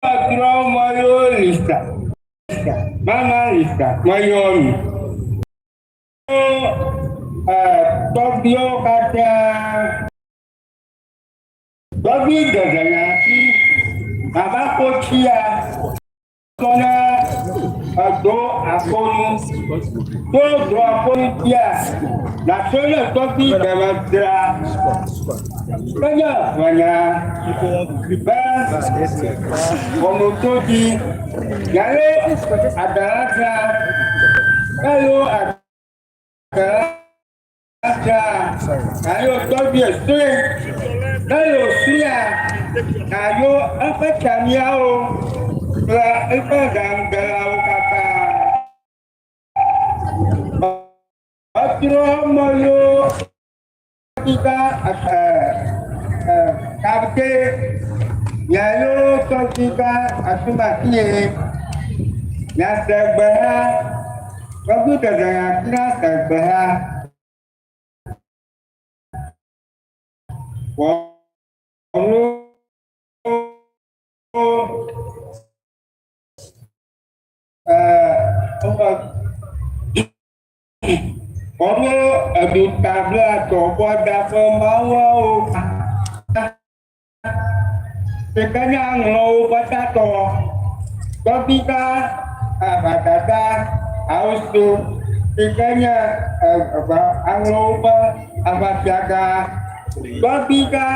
Kira mayo lista. Mama lista. Mayo. Tokyo kata Bobby Gazanaki Abakochia Kona Ado Akonu Do Akonitia National Topi Gamadra Kanya Wanya Omotoji Yale Adaraka Kayo Ayo Topi Street Kayo Sia Kayo apa Kamiao La apa Ganggalau kata Atro Moyo kita Kabke Yayo Totika Asumakie Nasabah Bagus dengan Nasabah Kalau adu tabla coba dapat mau sekarang lo baca to ketika kata harus tu sekarang anglo apa jaga ketika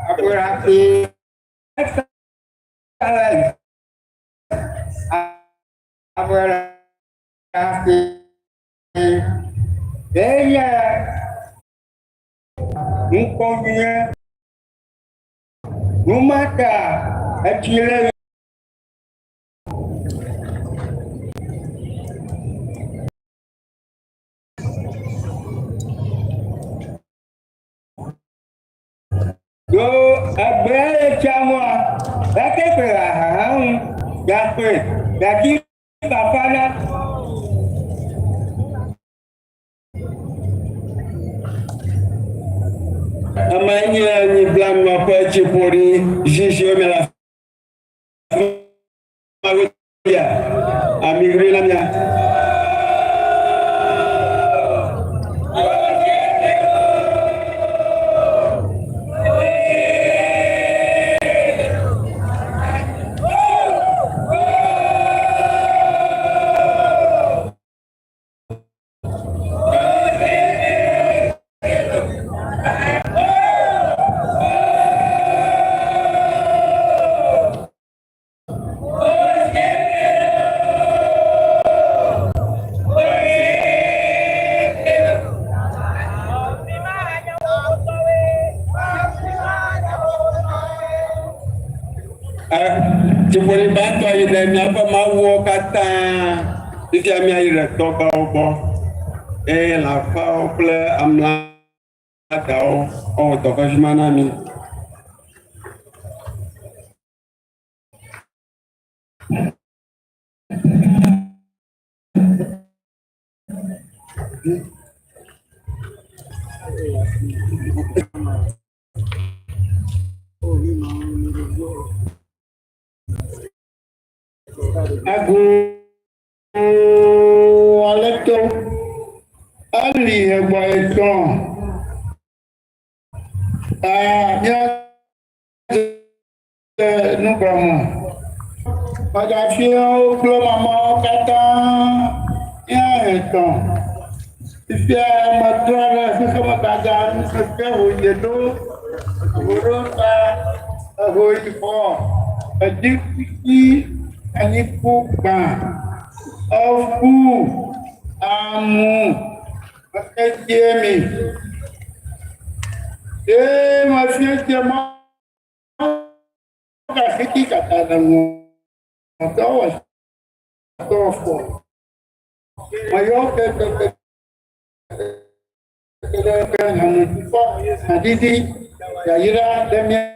apa rapi apa rapi dia Mukonya Numaka Achille Yo abaya chawa Bake perahang Yakwe Dagi Bapana Amanya ni blam apa cipori jisio mela ya amigri namanya Cipori bantu ayi dan apa mau kata itu kami ayi toka obo la fa ople amla tao toka jmana mi Aku aleto ali eba eton ya nunca pada fio belum mau kata ya eton dia madralah sama kajian sesuatu itu urut ahoy po adikti anipupa afu amu akajemi masih jema kasih kata namu tawas tofo mayo ke namu po hadidi yaira demnya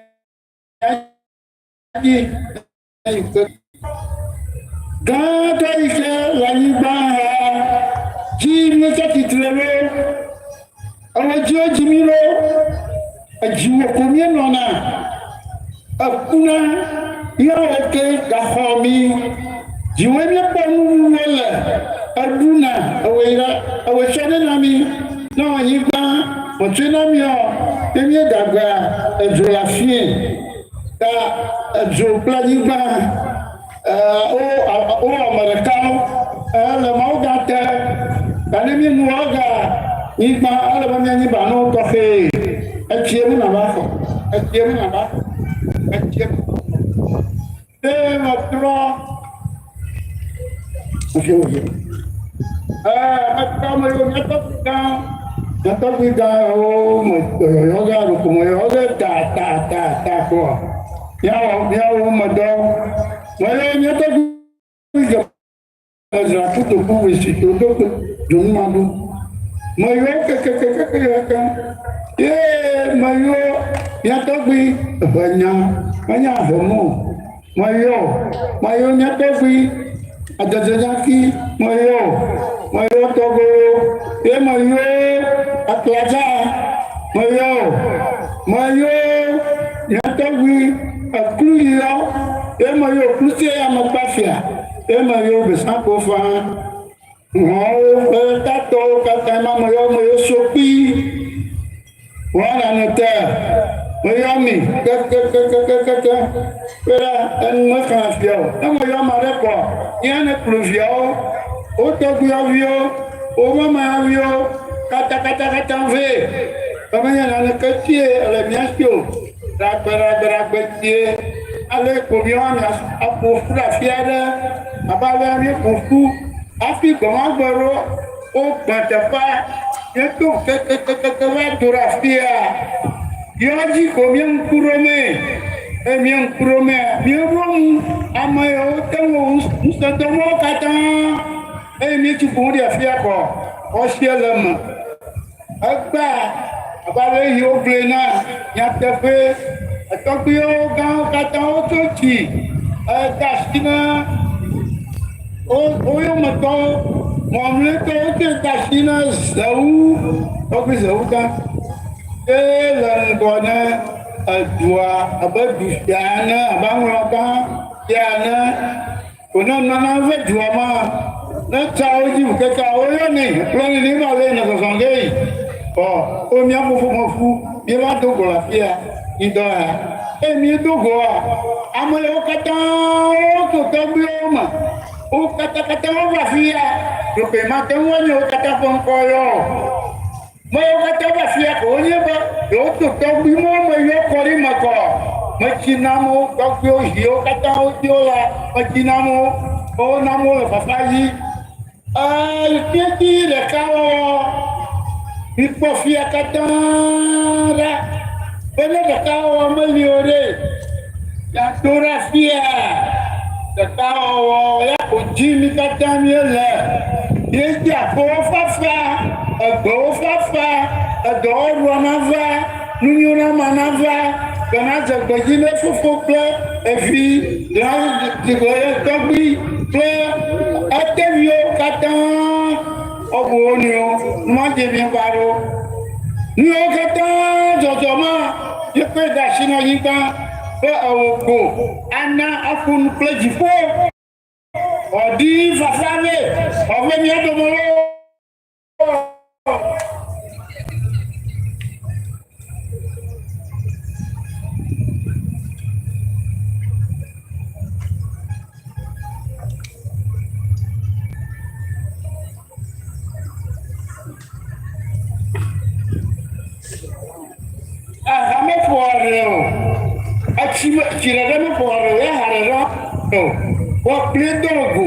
Gata ike lani baha jimi kati trewe awa jiwa jimiro ajiwa kumye nona Akuna ya ke gahomi jiwe mi pa mu wala aduna awira awechane nami na yiba o tsunami o emi dagba ejo la fie ta ejo planiba o americano le maugata kanemi muaga yiba ala banya yiba no to he etiemu na ba etiemu na ba etiemu matro oje matro mo yo nyato kita o mo yoga ko mo yoga ta ko ya o mo do mo yo nyato kita za tudo ko isi to do madu mo yo ke ye mo yo nyato bi banya homo mo yo nyato bi adajaki mo yo togo ye mo yo atlaja mo yo nyato bi akluyo ye mo yo klusie ya mapafia ye mo yo besanko fa mo tato kakama mo yo sopi wala nota mo yo mi pera en mo kanfio mo yo mare ko yane pluvio o to guavio o mama avio kata ve kamanya na katie ale miasio ra betie ale ko biona apo fura fiada abale mi kufu afi gomagoro o patapa yeto ke va durafia yoji ko mien kurome mien kurome mien amayo tengo ustatomo kata mi tu ko dia fia ko o sielama agba abale yo plena ya tefe atokyo ga kata o tochi tasina o yo mato momle to tasina zau o zau ka langona adua abadu yana abangwaka yana kuna nana vedua ma na chauji keka oyo ni plani ni male na songei o mi amofu mi wa dogo la fia idoa mi dogo amoyo kata o to tobioma o kata o la fia lo que mate woni o kata konkoyo mo kata ba fia ko ni ba yo to tobi mo yo kori mako machinamo kokyo hio kata o diola machinamo o namo le fafaji kiti le kawo ipo fia katara bele le kawo meliore ya tora fia le kawo ya ojimi katamiele yeji apo fafa ego fafa edo ruanava nunyuna manava kana jagbaji le fofo ple efi de togbi ple atevio katan obonio manje bi baro ni o katan jojoma yepe dashina yinka pe awogo ana afun plejifo odi fafave ove mi adomolo me fuareo tira me fuareo ya harero o pledogo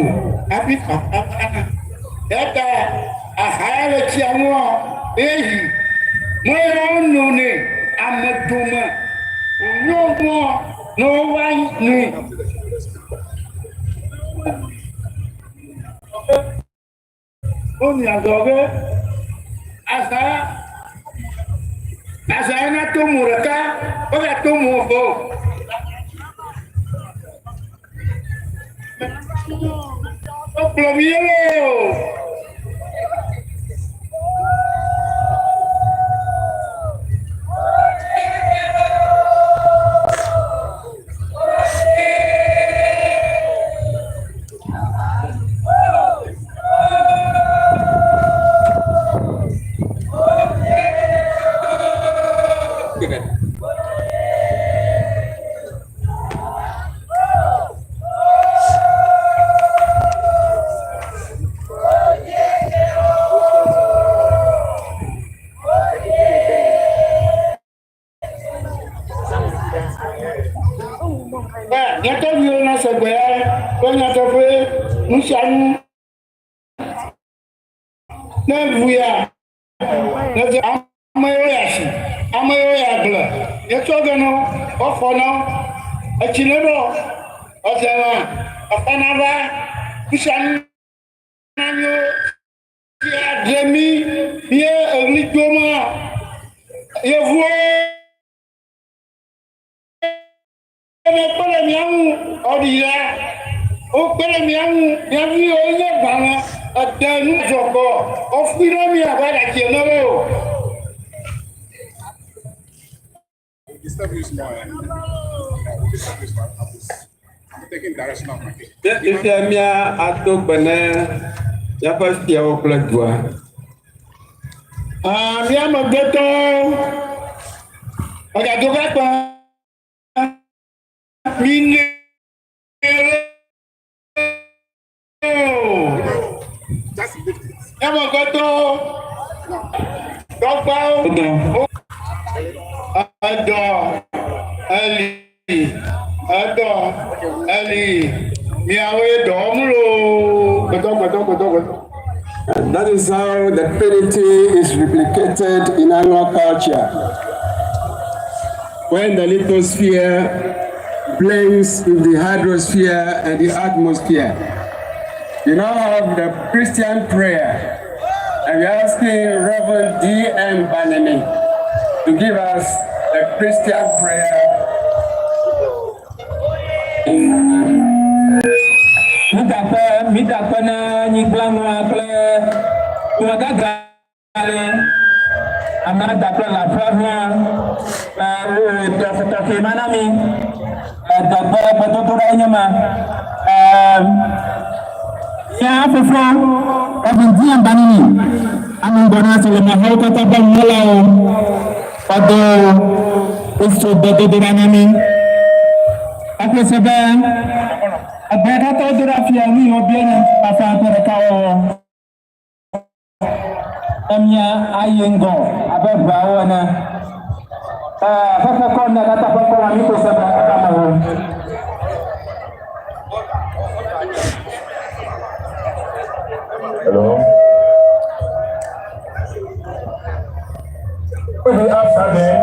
abi eta ahale chiamo ehi mo no ne amaduma no wai ni oni adoge asa na to muraka o ga to mufo o plomielo Nyata vio na segwea, kwa nyata fe, mshanu, na vuya, na ze amayo yagla, yato gano, ofono, achileno, ozema, afanava, mshanu, nanyo, ya dremi, ye ritoma, ye vuo, pele miangu odira o pele miangu yavi o ye bana adanu joko o fira mi abada kenero I'm taking direction of my case. If you are ato bana ya pas dia o plagua mi ama beto aga doga pa mine Just lift it. ama beto dokpa Ali miawe domlo beto. And that is how the Trinity is replicated in our culture. When the lithosphere blends with the hydrosphere and the atmosphere. You now have the Christian prayer. And we're asking Reverend D.M. Banami to give us the Christian prayer. Mita pana nyiklanwa kle tuagaga amana kle la flavia to manami dabba batotura nyama ya fofo abindia banini amongona sele mahauka tabangala ado usto batotura nami akweseba Abeka to durafia ni obienya afa perekawo emya ayengo abeba wona papa kona kata papa miko saba kama ho Hello. Maybe after them,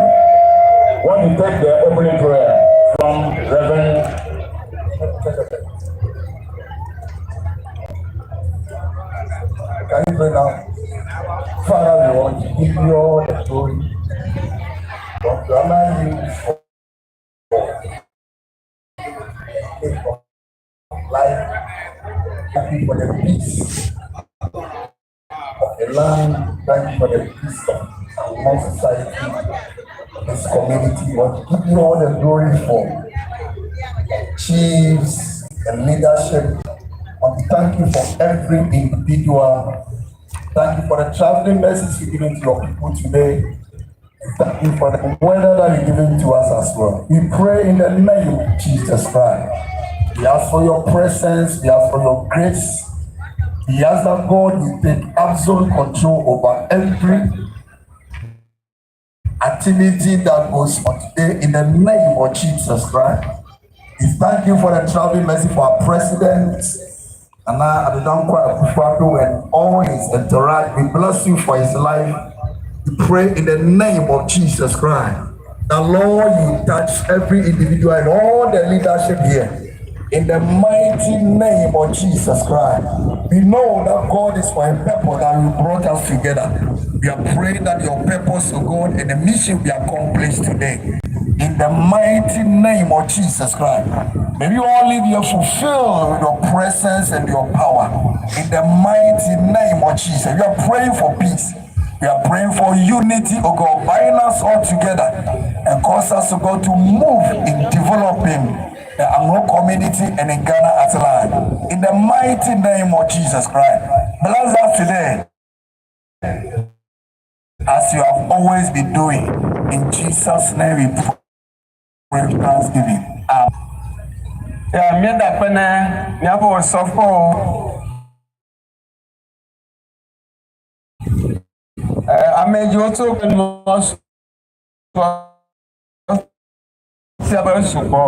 want to take the opening prayer from Reverend. Can you pray now? Father, we want to give you all the glory. From the life, thank you for the peace of the land, thank you for the peace of our society, this community. We want to give you all the glory for chiefs and leadership. And thank you for every individual. Thank you for the traveling message you're giving to your people today. Thank you for the weather that you're giving to us as well. We pray in the name of Jesus Christ. We ask for your presence. We ask for your grace. We ask that God will take absolute control over every activity that goes on today in the name of Jesus Christ. We thank you for the traveling message for our president. And now at the Dankwa and all his entourage, we bless you for his life. We pray in the name of Jesus Christ. The Lord, you touch every individual and all the leadership here. In the mighty name of Jesus Christ. We know that God is for a purpose that will brought us together. We are praying that your purpose, O God, and the mission will be accomplished today. In the mighty name of Jesus Christ. May you all live here fulfilled with your presence and your power. In the mighty name of Jesus. We are praying for peace. We are praying for unity, O God. Bind us all together and cause us, O God, to move in developing the Anglo community and in Ghana at large. In the mighty name of Jesus Christ. Bless us today as you have always been doing. In Jesus' name we pray with thanksgiving. Amen. Mienda pena nyabo sofo Hogbetsotso kan mo so siapa supo